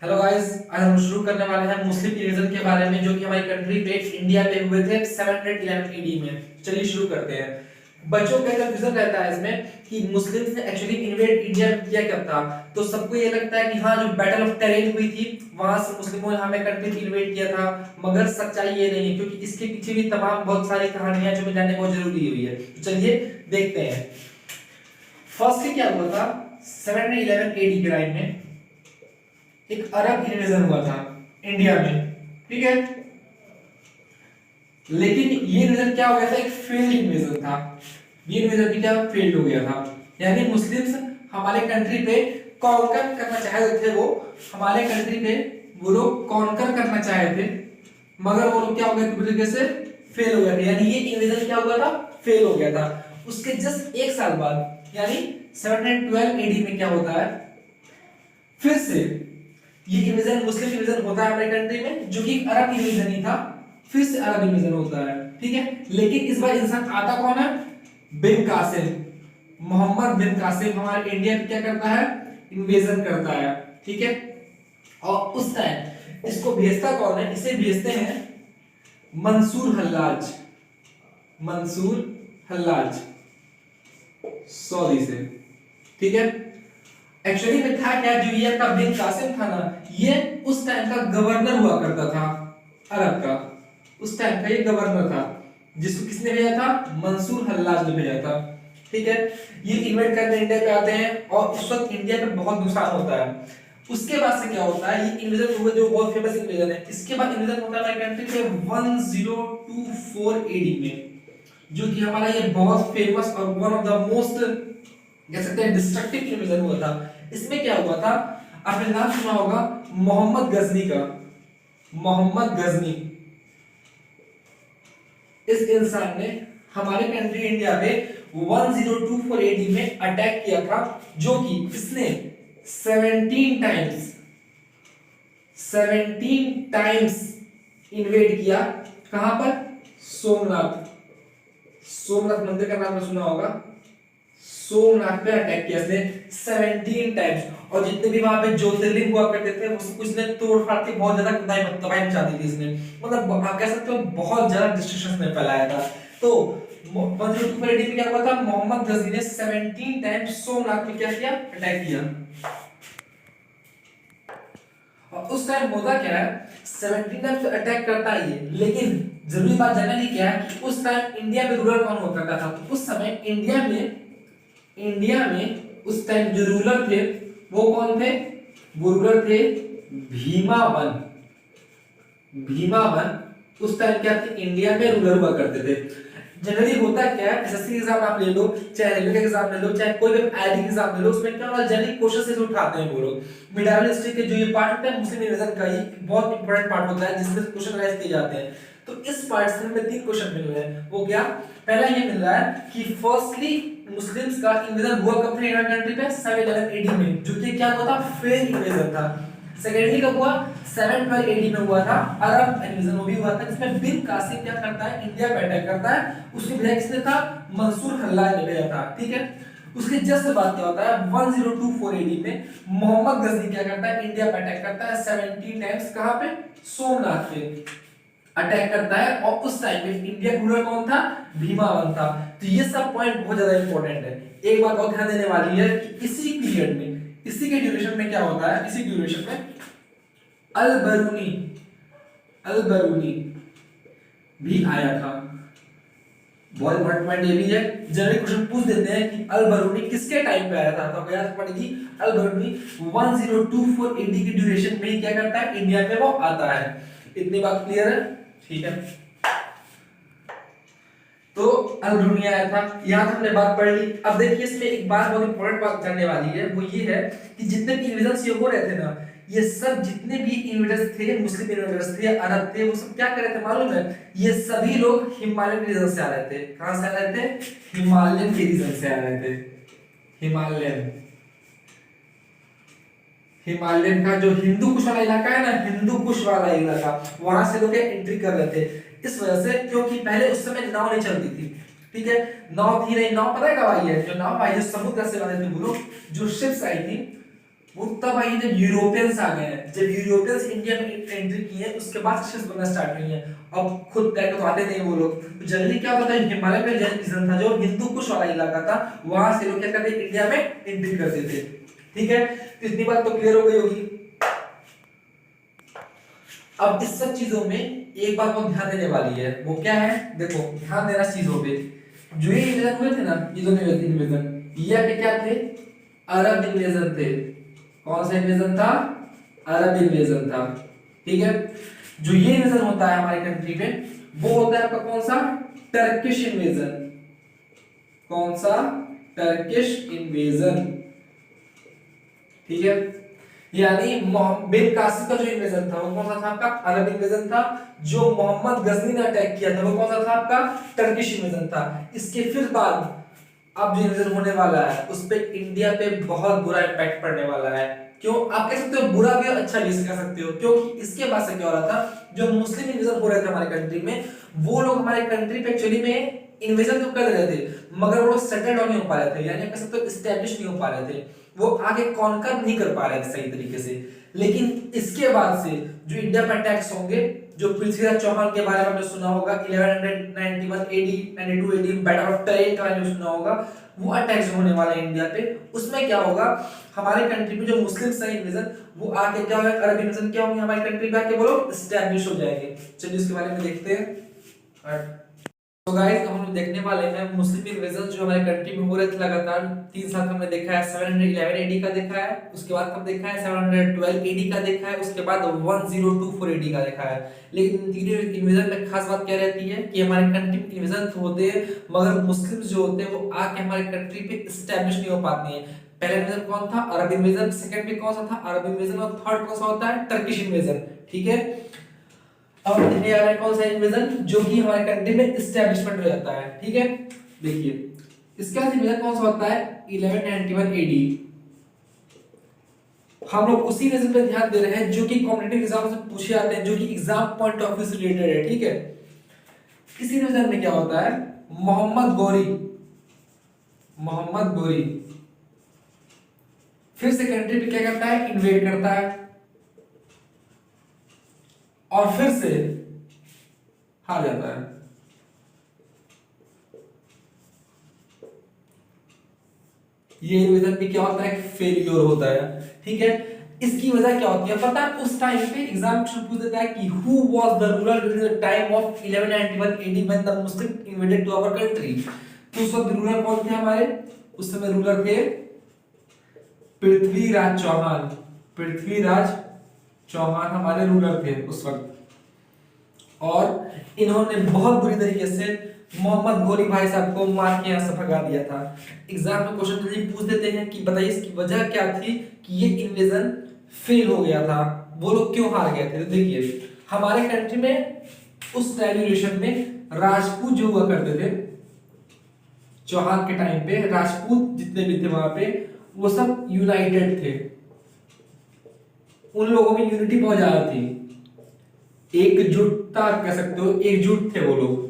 Hello guys, आज हम शुरू करने वाले हैं मुस्लिम इन्वेजन के बारे में जो कि हमारी कंट्री पे इंडिया पे हुए थे 711 एडी में। चलिए शुरू करते हैं। बच्चों का कंफ्यूजन रहता है इसमें कि मुस्लिम्स ने एक्चुअली इन्वेड इंडिया में किया कब था। तो सबको ये लगता है कि हाँ, जो बैटल ऑफ टेरेन हुई थी वहां से मुस्लिमों ने हमें कंट्री पे इन्वेड किया था। मगर सच्चाई ये नहीं है, क्योंकि इसके पीछे भी तमाम बहुत सारी कहानियां जो हमें जानने बहुत जरूरी हुई है। तो चलिए देखते हैं। फर्स्ट क्या हुआ था 711 एडी के टाइम में। एक अरब इन्वेजन हुआ था इंडिया में, ठीक है। लेकिन ये इन्वेजन क्या हो गया था, एक फेल्ड इन्वेजन था। ये इन्वेजन भी क्या फेल्ड हो गया था। यानी मुस्लिम्स हमारे कंट्री पे कॉन्कर करना चाह रहे थे। वो हमारे कंट्री पे वो लोग कॉन्कर करना चाहे थे, मगर वो लोग क्या हो गए पूरी तरीके से फेल हो गए थे। यानी ये इन्वेजन क्या हुआ था, फेल हो गया था। उसके जस्ट एक साल बाद यानी 712 एडी में क्या होता है, फिर से ये इन्वेजन मुस्लिम इन्वेजन होता है हमारी कंट्री में, जो कि अरब इन्वेजन ही था। फिर से अरब इन्वेजन होता है, ठीक है। लेकिन इस बार इंसान आता कौन है, बिन कासिम, मोहम्मद बिन कासिम हमारे इंडिया में क्या करता है, इन्वेजन करता है, ठीक है। और उस टाइम इसको भेजता कौन है, इसे भेजते हैं मंसूर हल्लाज। मंसूर हल्लाज सऊदी से, ठीक है। एक्चुअली में था क्या, जो ये का बिन कासिम था ना, ये उस टाइम का गवर्नर हुआ करता था अरब का। उस टाइम का ये गवर्नर था, जिसको किसने भेजा था, मंसूर हल्लाज ने भेजा था, ठीक है। ये इन्वेट करने इंडिया पे आते हैं और उस वक्त इंडिया पे बहुत नुकसान होता है। उसके बाद से क्या होता है, ये इन्वेजन हुआ जो बहुत फेमस इन्वेजन है। इसके बाद इन्वेजन होता है हमारी कंट्री पे 1024 एडी में, जो कि हमारा ये बहुत फेमस और वन ऑफ द मोस्ट कह सकते हैं डिस्ट्रक्टिव इन्वेजन हुआ था। इसमें क्या हुआ था, आपने नाम सुना होगा मोहम्मद गजनी का। मोहम्मद गजनी, इस इंसान ने हमारे कंट्री इंडिया पे 1024 एडी में अटैक किया था, जो कि इसने 17 टाइम्स इन्वेड किया। कहां पर, सोमनाथ। सोमनाथ मंदिर का नाम सुना होगा। सोमनाथ पे अटैक किया इसने 17 टाइम्स। और जितने भी वहां पे ज्योतिर्लिंग हुआ करते थे वो सब कुछ ने तोड़ फाड़ के बहुत ज्यादा तबाही मचा दी थी इसने। मतलब आप कह सकते हो बहुत ज्यादा डिस्ट्रक्शन इसने फैलाया था। तो 1024 एडी में क्या हुआ था, मोहम्मद गजनी ने 17 टाइम्स सोमनाथ में क्या किया, अटैक किया। और उस टाइम होता क्या है, 17 टाइम्स अटैक करता है ये। लेकिन जरूरी बात जानने की क्या है कि उस टाइम इंडिया में रूलर कौन हुआ करता था। तो उस समय इंडिया में उस टाइम जो रूलर थे वो कौन थे, वो रूलर थे भीमावन। भीमावन उस टाइम क्या थे, इंडिया में रूलर हुआ करते थे। जनरली होता क्या है, एसएससी एग्जाम आप ले लो, चाहे रेलवे का एग्जाम ले लो, चाहे कोई भी आईआईटी एग्जाम ले लो, उसमें क्या होता है, जनरली क्वेश्चन से उठाते हैं वो लोग। मिडाल हिस्ट्री के जो ये पार्ट होता है मुस्लिम इन्वेजन का, ये बहुत इंपॉर्टेंट पार्ट होता है जिसमें क्वेश्चन राइज किए जाते हैं। तो इस पार्ट से हमें 3 क्वेश्चन मिल रहे हैं। वो क्या, पहला ये मिल रहा है कि फर्स्टली मुस्लिम्स का इन्वेजन हुआ कब था इंडियन कंट्री पे, 711 एडी में, जो कि क्या हुआ था, फेल इन्वेजन था। सेकेंडली कब हुआ, 712 एडी में हुआ था अरब इन्वेजन, वो भी हुआ था जिसमें बिन कासिम क्या करता है, इंडिया पे अटैक करता है। उसके भेजा किसने था, मंसूर हल्लाज ने भेजा था, ठीक है। उसके जस्ट बाद क्या होता है, 1024 एडी में मोहम्मद गजनी क्या करता है, इंडिया पे अटैक करता है 17 टाइम्स। कहां पे, सोमनाथ पे अटैक करता है। और उस टाइम पे इंडिया रूलर कौन था, भीमावन था। तो ये सब पॉइंट बहुत ज्यादा इंपॉर्टेंट है। एक बात और ध्यान देने वाली है कि इसी पीरियड में, इसी के ड्यूरेशन में क्या होता है, इसी ड्यूरेशन में अल बरूनी भी आया था। बहुत इंपॉर्टेंट पॉइंट ये भी है, जनरली क्वेश्चन पूछ देते हैं कि अल बरूनी किसके टाइम पे आया था। तो याद पड़ेगी, अल बरूनी 1024 एडी की ड्यूरेशन में क्या करता है, इंडिया में वो आता है। इतनी बात क्लियर है, ठीक है। तो अल बरूनी आया था, यहां तक हमने बात पढ़ ली। अब देखिए इसमें एक बात बहुत इंपॉर्टेंट बात जानने वाली है, वो ये है कि जितने भी इन्वेजन्स ये हो रहे थे ना, ये सब जितने भी इन्वेडर्स थे, मुस्लिम इन्वेडर्स थे, अरब थे, वो सब क्या कर रहे थे मालूम है, ये सभी लोग हिमालयन रीजन से आ रहे थे। कहां से आ रहे थे, हिमालयन के रीजन से आ रहे थे। हिमालयन का जो हिंदू कुश वाला इलाका है ना, हिंदू कुश वाला इलाका, वहां से लोग एंट्री कर रहे थे। इस वजह से, क्योंकि पहले उस समय नाव नहीं चलती थी, ठीक है। नाव थी नहीं, नाव पता है कब आई है, जो नाव आई है समुद्र से वाले थे वो लोग, जो शिप्स आई थी वो तब आई जब यूरोपियंस आ गए हैं। जब यूरोपियंस इंडिया में एंट्री की है उसके बाद शिप्स बनना स्टार्ट हुई है। अब खुद तय तो आते नहीं वो लोग, तो जनरली क्या होता है, हिमालय पे रीजन था जो हिंदू कुश वाला इलाका था, वहां से लोग क्या करते इंडिया में एंट्री करते थे। ठीक है, तो इतनी बात तो क्लियर हो गई होगी। अब इस सब चीजों में एक बात बहुत ध्यान देने वाली है, वो क्या है, देखो ध्यान देना चीजों पे। जो ये इन्वेजन हुए थे ना, ये दोनों इन्वेजन ये आपके क्या थे, अरब इन्वेजन थे। कौन सा इन्वेजन था, अरब इन्वेजन था। ठीक है, जो ये इन्वेजन होता है हमारी कंट्री में वो होता है आपका कौन सा, टर्किश इन्वेजन। कौन सा, टर्किश इन्वेजन। ठीक है, यानी बिन कासिम का जो इन्वेजन था वो कौन सा था आपका, अरब इन्वेजन था। जो मोहम्मद गजनी ने अटैक किया था वो कौन सा था आपका, टर्किश इन्वेजन था। इसके फिर बाद अब जो इन्वेजन होने वाला है उस पे इंडिया पे बहुत बुरा इम्पैक्ट पड़ने वाला है। क्यों, आप कह सकते हो बुरा भी और अच्छा भी कह सकते हो, क्योंकि इसके बाद से क्या हो रहा था, जो मुस्लिम इन्वेजन हो रहे थे हमारे कंट्री में, वो लोग हमारे कंट्री पे एक्चुअली में इन्वेजन तो कर रहे थे मगर वो लोग सेटल नहीं हो पा रहे थे, यानी कह सकते हो स्टैब्लिश नहीं हो पा रहे थे, वो आगे कॉन्कर नहीं कर पा रहे थे सही तरीके से। लेकिन इसके बाद से जो इंडिया पर अटैक्स होंगे, जो पृथ्वीराज चौहान के बारे में आपने सुना होगा 1191 AD 92 AD battle of Tarain का जो सुना होगा, वो अटैक्स होने वाला है इंडिया पे। उसमें क्या होगा, हमारे कंट्री में जो मुस्लिम्स हैं इन्वेजन वो आके क्या होगा, अरब इन्वेजन क्या होंगे हमारी कंट्री पे आके वो लोग एस्टैब्लिश हो जाएंगे। चलिए इसके बारे में देखते हैं। तो गाइस हम लोग देखने वाले हैं मुस्लिम इन्वेजन जो हमारे कंट्री में हो रहे थे लगातार 3 साल हमने देखा है। 711 एडी का देखा है, उसके बाद कब देखा है 712 एडी का देखा है, उसके बाद 1024 एडी का देखा है। लेकिन तीनों इन्वेजन में खास बात क्या रहती है कि हमारे कंट्री में इन्वेजन तो होते हैं मगर मुस्लिम्स जो होते हैं वो आके हमारे कंट्री पे एस्टैब्लिश नहीं हो पाते हैं। पहला इन्वेजन कौन था, अरब इन्वेजन। सेकंड में कौन सा था, अरब इन्वेजन। और थर्ड कौन सा होता है, टर्किश इन्वेजन। ठीक है, अब देखने आ रहा है कौन सा इन्वेजन जो कि हमारे कंट्री में एस्टैब्लिशमेंट हो जाता है। ठीक है, देखिए इसका इन्वेजन कौन सा होता है, 1191 एडी। हम लोग उसी इन्वेजन पे ध्यान दे रहे हैं जो कि कॉम्पिटिटिव एग्जाम से पूछे जाते हैं, जो कि एग्जाम पॉइंट ऑफ व्यू से रिलेटेड है। ठीक है, इस इन्वेजन में क्या होता है, मोहम्मद गौरी फिर से कंट्री पे क्या करता है, इन्वेड करता है और फिर से हार जाता है। ये इन्वेजन भी क्या होता है, फेलियर होता है। ठीक है, इसकी वजह क्या होती है पता है, उस टाइम पे एग्जाम पूछ देता है कि who was the ruler during the time of 1191 AD when the Muslim invaded to our country. तो उस वक्त रूलर कौन थे हमारे, उस समय रूलर थे पृथ्वीराज चौहान। पृथ्वीराज चौहान हमारे रूलर थे उस वक्त, और इन्होंने बहुत बुरी तरीके से मोहम्मद गौरी भाई साहब को मार के यहाँ से भगा दिया था। एग्जाम में क्वेश्चन जल्दी पूछ देते हैं कि बताइए इसकी वजह क्या थी कि ये इन्वेजन फेल हो गया था, वो लोग क्यों हार गए थे। तो देखिए हमारे कंट्री में उस टाइम ड्यूरेशन में राजपूत जो हुआ करते थे, चौहान के टाइम पे राजपूत जितने भी थे वहां पे वो सब यूनाइटेड थे, उन लोगों में यूनिटी बहुत ज्यादा थी, एकजुटता कह सकते हो, एकजुट थे वो लोग।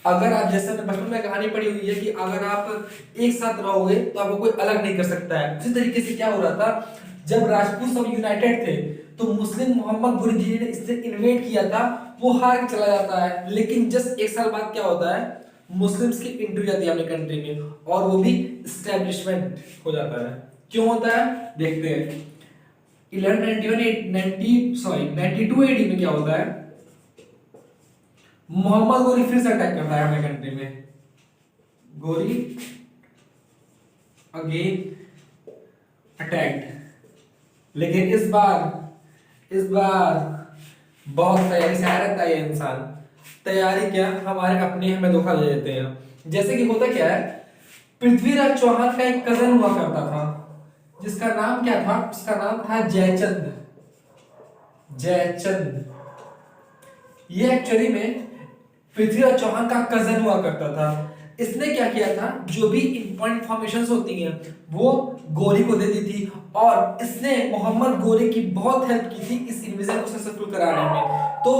अगर आप जैसे बचपन में कहानी पढ़ी हुई है कि अगर आप एक साथ रहोगे तो आपको कोई अलग नहीं कर सकता है, उसी तरीके से क्या हो रहा था, जब राजपूत सब यूनाइटेड थे तो मुस्लिम मोहम्मद गौरी जी ने इससे इन्वेड किया था, वो हार के चला जाता है। लेकिन जस्ट एक साल बाद क्या होता है, मुस्लिम्स की एंट्री जाती है अपनी कंट्री में और वो भी एस्टैब्लिशमेंट हो जाता है। क्यों होता है देखते हैं। 92 एडी में क्या होता है, मोहम्मद गौरी फिर से अटैक करता है हमारे कंट्री में। गौरी अगेन अटैक्ड, लेकिन इस बार बहुत तैयारी से आया रहता है ये इंसान। तैयारी क्या, हमारे अपने हमें धोखा दे देते हैं। जैसे कि होता क्या है, पृथ्वीराज चौहान का एक कजन हुआ करता था जिसका नाम क्या था, उसका नाम था जयचंद। ये एक्चुअली में पृथ्वीराज चौहान का कजन हुआ करता था। इसने क्या किया था, जो भी इंपॉर्टेंट इंफॉर्मेशंस होती हैं वो गौरी को दे दी थी और इसने मोहम्मद गौरी की बहुत हेल्प की थी इस इन्वेजन को सक्सेसफुल कराने में। तो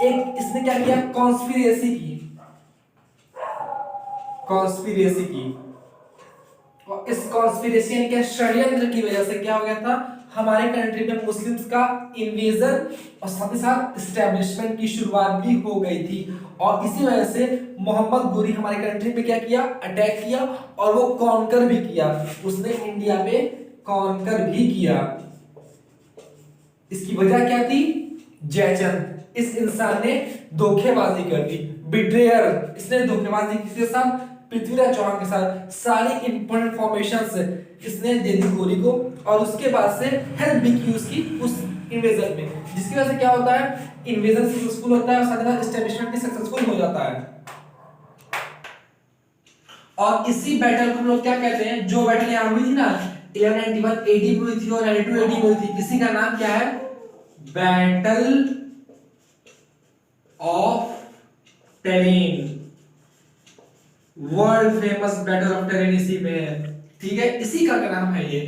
एक इसने क्या किया, कॉन्स्पिरेसी की। और इस कॉन्स्पिरेसी के षड्यंत्र की वजह से क्या हो गया था, हमारे कंट्री में मुस्लिम्स का इन्वेजन और साथ ही साथ इस्टेब्लिशमेंट की शुरुआत भी हो गई थी। और इसी वजह से मोहम्मद गोरी हमारे कंट्री पे क्या किया, अटैक किया और वो कॉन्कर भी किया, उसने इंडिया पे कॉन्कर भी किया। इसकी वजह क्या थी, जयचंद, इस इंसान ने धोखेबाजी कर दी, बिट्रेयर, इसने धोखेबाजी किसके साथ, पृथ्वीराज चौहान के साथ, सारी इंपॉर्टेंट इंफॉर्मेशन इसने दे दी गोरी को और उसके बाद से हेल्प भी की उसकी उस इन्वेजन में, जिसकी वजह से क्या होता है, इन्वेजन सक्सेसफुल होता है और साथ ही साथ एस्टेब्लिशमेंट भी सक्सेसफुल हो जाता है। और इसी बैटल को हम लोग क्या कहते हैं, जो बैटल यहां हुई थी ना 1191 एडी में हुई थी और 92 एडी में हुई थी, इसी का नाम क्या है, battle of terrain, world famous battle of terrain इसी में है, ठीक है, इसी का नाम है ये।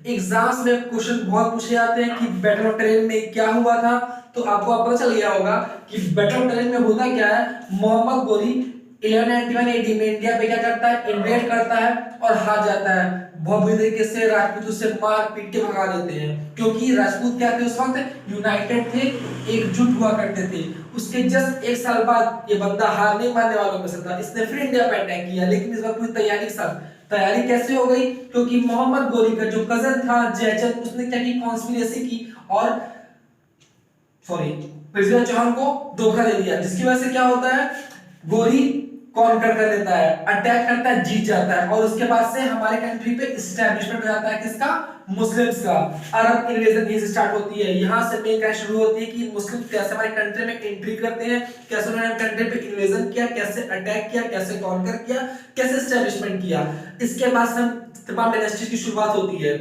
एग्जाम्स में क्वेश्चन बहुत पूछे जाते हैं कि बैटल ऑफ टेरेन में क्या हुआ था, तो आपको पता चल गया होगा कि बैटल ऑफ टेरेन में होता क्या है, मोहम्मद गोरी 1191 एडी में इंडिया पे क्या करता है, इन्वेड करता है और हार जाता है, बहुत बुरी तरीके से राजपूत उससे मार पीट के भगा देते हैं, क्योंकि राजपूत क्या थे उस वक्त, यूनाइटेड थे, एकजुट हुआ करते थे। उसके जस्ट एक साल बाद ये बंदा हार नहीं मानने वालों में से था, इसने फिर इंडिया पे अटैक किया, लेकिन इस बार पूरी तैयारी के साथ। तैयारी कैसे हो गई, क्योंकि मोहम्मद गोरी का जो कजन था जयचंद, उसने क्या की, कॉन्स्पिरेसी की और पृथ्वीराज चौहान को धोखा दे दिया, जिसकी वजह से क्या होता है, गोरी कॉन्कर कर लेता है, अटैक करता है, जीत जाता है और उसके बाद से हमारे कंट्री पे एस्टैब्लिशमेंट हो जाता है, किसका, मुस्लिम्स का। अरब इन्वेजन यहीं से स्टार्ट होती है, यहां से मेन क्या शुरू होती है कि मुस्लिम कैसे हमारे कंट्री में एंट्री करते हैं, कैसे उन्होंने कंट्री पे इन्वेजन किया, कैसे अटैक किया, कैसे कॉन्कर किया, कैसे एस्टैब्लिशमेंट किया। इसके बाद से हम तमाम डायनेस्टीज की शुरुआत होती है,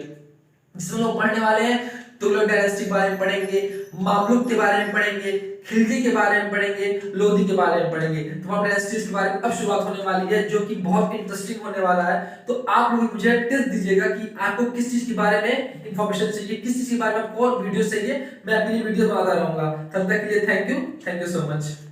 जिसमें लोग पढ़ने वाले हैं, तुगलक डायनेस्टी के बारे में पढ़ेंगे, मामलुक के बारे में पढ़ेंगे, खिलजी के बारे में पढ़ेंगे, लोधी के बारे में पढ़ेंगे, तमाम डायनेस्टीज के बारे में अब शुरुआत होने वाली है, जो कि बहुत इंटरेस्टिंग होने वाला है। तो आप लोग मुझे टिप्स दीजिएगा कि आपको किस चीज के बारे में इंफॉर्मेशन चाहिए, किस चीज के बारे में आपको वीडियो चाहिए, मैं अपनी वीडियो बनाता रहूंगा। तब तक के लिए थैंक यू सो मच।